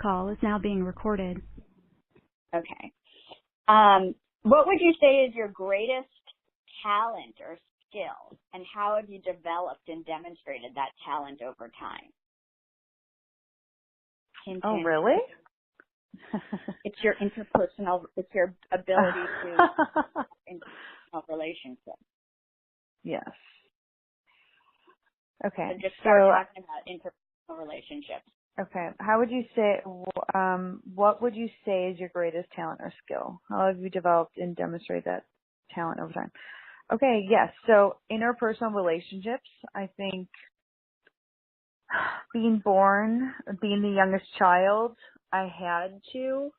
call is now being recorded. Okay. What would you say is your greatest talent or skill, and how have you developed and demonstrated that talent over time? Hint, Oh, hint. really? It's your interpersonal, it's your ability to interpersonal relationships. Yes. Okay. So just start talking about interpersonal relationships. Okay. How would you say, what would you say is your greatest talent or skill? How have you developed and demonstrated that talent over time? Okay, yes. So interpersonal relationships, I think being the youngest child, I had to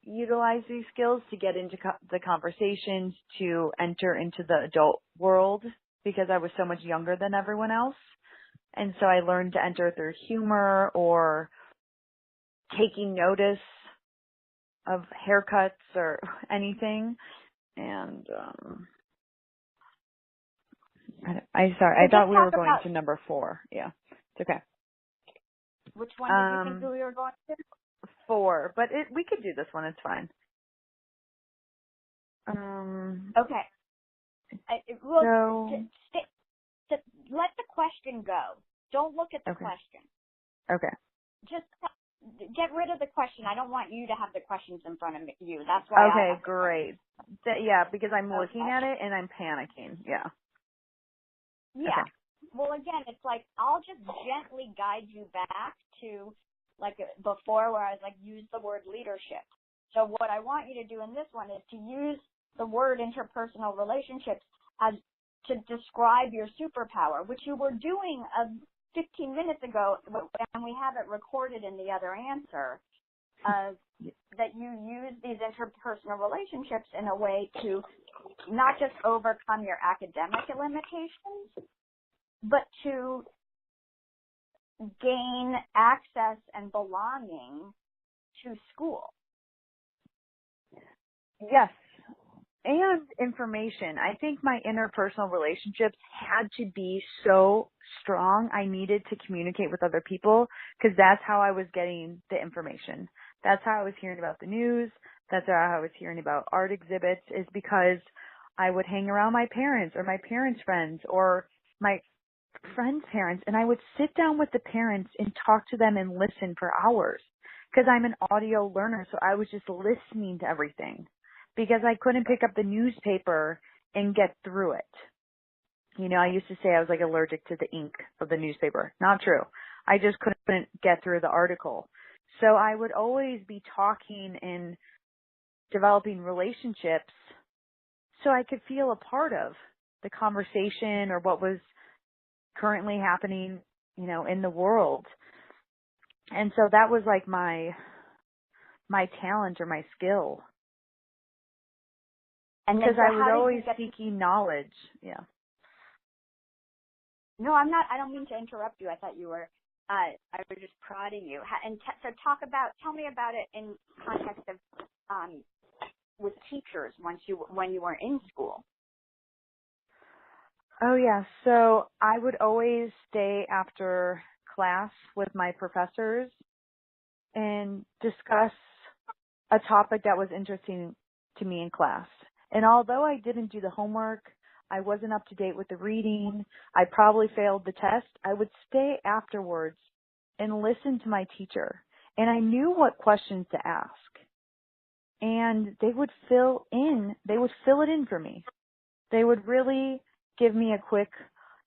utilize these skills to get into the conversations, to enter into the adult world, because I was so much younger than everyone else. And so I learned to enter through humor or taking notice of haircuts or anything. And I thought we were going to number 4. Yeah, it's okay. Which one did you think we were going to? 4, but we could do this one. It's fine. Okay. Let the question go. Don't look at the question. Okay. Just get rid of the question. I don't want you to have the questions in front of you. That's why. Okay, great. Yeah, because I'm looking at it and I'm panicking. Yeah. Yeah. Okay. Well, again, it's like I'll just gently guide you back to like before where I was like, use the word leadership. So what I want you to do in this one is to use the word interpersonal relationships as to describe your superpower, which you were doing 15 minutes ago, and we have it recorded in the other answer, that you use these interpersonal relationships in a way to not just overcome your academic limitations, but to gain access and belonging to school. Yes. And information. I think my interpersonal relationships had to be so strong. I needed to communicate with other people because that's how I was getting the information. That's how I was hearing about the news. That's how I was hearing about art exhibits, is because I would hang around my parents or my parents' friends or my friends' parents, and I would sit down with the parents and talk to them and listen for hours because I'm an audio learner, so I was just listening to everything because I couldn't pick up the newspaper and get through it. You know, I used to say I was like allergic to the ink of the newspaper. Not true. I just couldn't get through the article. So I would always be talking and developing relationships so I could feel a part of the conversation or what was currently happening, you know, in the world. And so that was like my talent or my skill. And because I was always seeking knowledge. Yeah. No, I'm not. I don't mean to interrupt you. I thought you were. I was just prodding you. And so tell me about it in context of with teachers when you were in school. Oh yeah. So I would always stay after class with my professors and discuss a topic that was interesting to me in class. And although I didn't do the homework, I wasn't up to date with the reading, I probably failed the test, I would stay afterwards and listen to my teacher. And I knew what questions to ask. And they would fill it in for me. They would really give me a quick,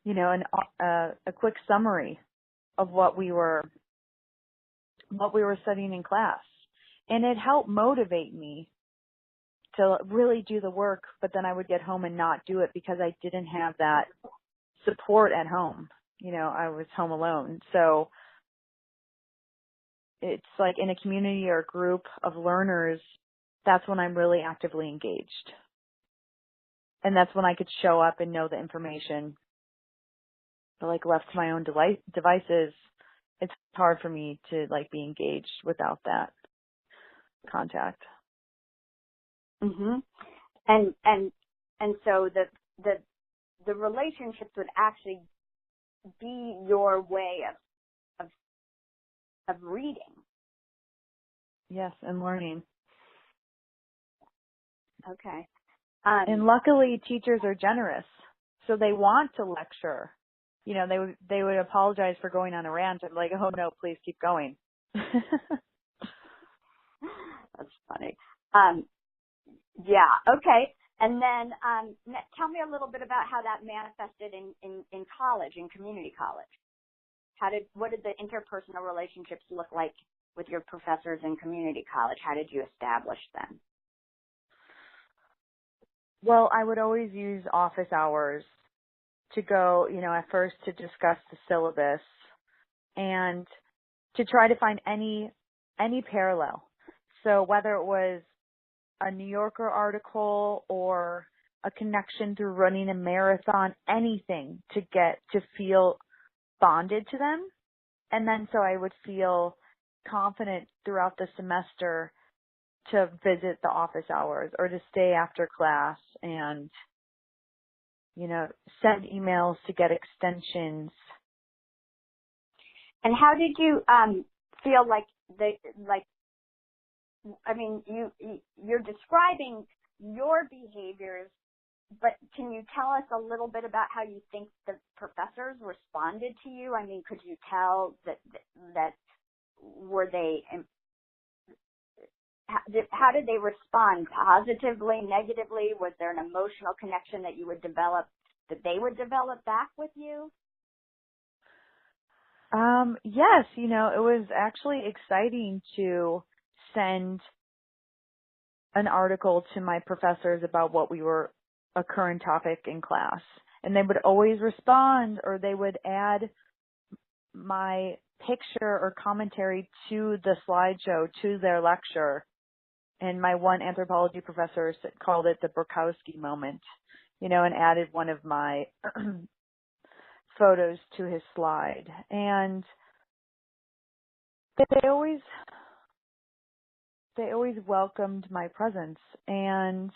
you know, a quick summary of what we were studying in class. And it helped motivate me to really do the work, but then I would get home and not do it because I didn't have that support at home. You know, I was home alone. So it's like in a community or a group of learners, that's when I'm really actively engaged. And that's when I could show up and know the information. But like left to my own devices, it's hard for me to like be engaged without that contact. Mhm. And so the relationships would actually be your way of of reading. Yes, and learning. Okay. And luckily, teachers are generous, so they want to lecture. You know, they would apologize for going on a rant. I'm like, oh no, please keep going. That's funny. Yeah. Okay. And then tell me a little bit about how that manifested in college, in community college. What did the interpersonal relationships look like with your professors in community college? How did you establish them? Well, I would always use office hours to go, you know, at first to discuss the syllabus and to try to find any parallel. So whether it was a New Yorker article or a connection through running a marathon, anything to feel bonded to them. And then so I would feel confident throughout the semester to visit the office hours or to stay after class and, you know, send emails to get extensions. And how did you feel you're describing your behaviors, but can you tell us a little bit about how you think the professors responded to you? I mean, could you tell that were they, how did they respond? Positively, negatively? Was there an emotional connection that you would develop, that they would develop back with you? Yes, you know, it was actually exciting to send an article to my professors about what a current topic in class. And they would always respond, or they would add my picture or commentary to the slideshow, to their lecture. And my one anthropology professor called it the Burkowski moment, you know, and added one of my photos to his slide. And they always welcomed my presence, and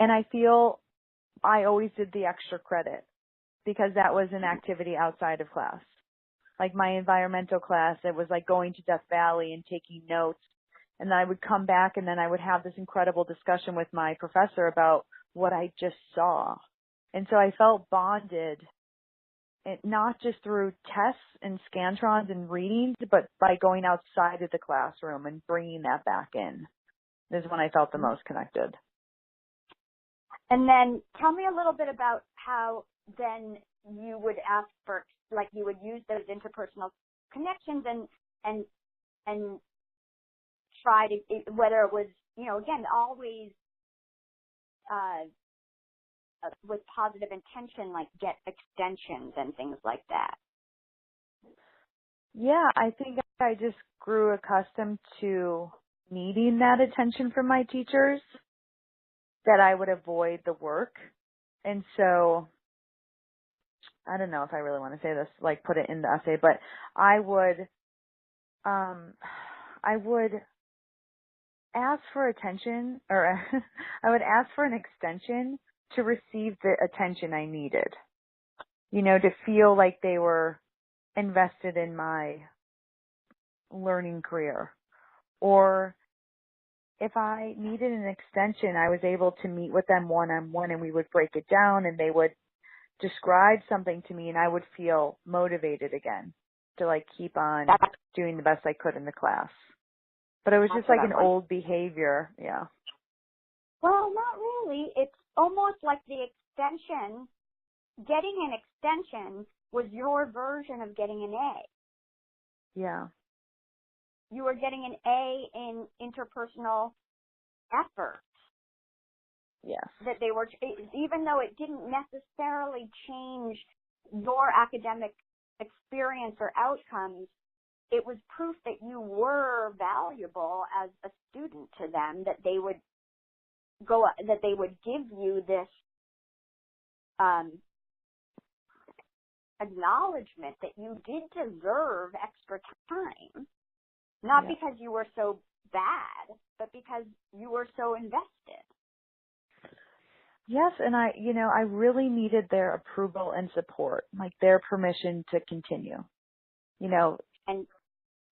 I feel I always did the extra credit because that was an activity outside of class. Like my environmental class, it was like going to Death Valley and taking notes, and then I would come back and then I would have this incredible discussion with my professor about what I just saw. And so I felt bonded, not just through tests and scantrons and readings, but by going outside of the classroom and bringing that back in. This is when I felt the most connected. And then tell me a little bit about how then you would ask for, like you would use those interpersonal connections and try to, whether it was, you know, again, always with positive intention, like get extensions and things like that. Yeah, I think I just grew accustomed to needing that attention from my teachers, that I would avoid the work. And so, I don't know if I really want to say this, like put it in the essay, but I would ask for attention, or I would ask for an extension to receive the attention I needed, you know, to feel like they were invested in my learning career. Or if I needed an extension, I was able to meet with them one-on-one and we would break it down and they would describe something to me and I would feel motivated again to like keep on doing the best I could in the class. But it was just like an old behavior. Yeah. Well, not really. It's almost like the extension, getting an extension was your version of getting an A. Yeah. You were getting an A in interpersonal effort. Yes. That they were, even though it didn't necessarily change your academic experience or outcomes, it was proof that you were valuable as a student to them, that they would give you this acknowledgement that you did deserve extra time, not because you were so bad, but because you were so invested. Yes, and I really needed their approval and support, like their permission to continue, you know. And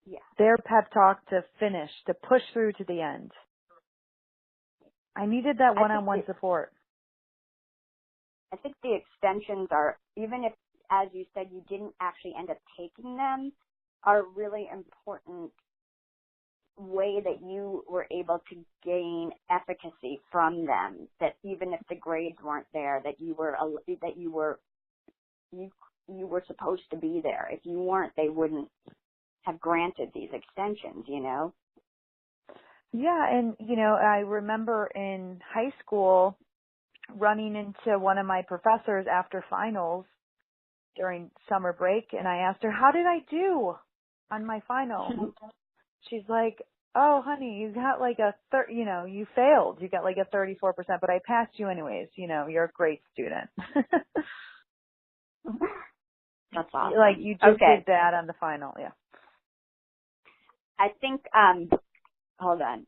Yeah. Their pep talk to finish, to push through to the end. I needed that one-on-one support. I think the extensions are, even if, as you said, you didn't actually end up taking them, are a really important way that you were able to gain efficacy from them. That even if the grades weren't there, that you were supposed to be there. If you weren't, they wouldn't have granted these extensions, you know? Yeah, and, I remember in high school running into one of my professors after finals during summer break, and I asked her, how did I do on my final? She's like, oh, honey, you got like you failed. You got like a 34%, but I passed you anyways. You're a great student. That's awesome. Like, you just did that on the final, yeah. I think, hold on.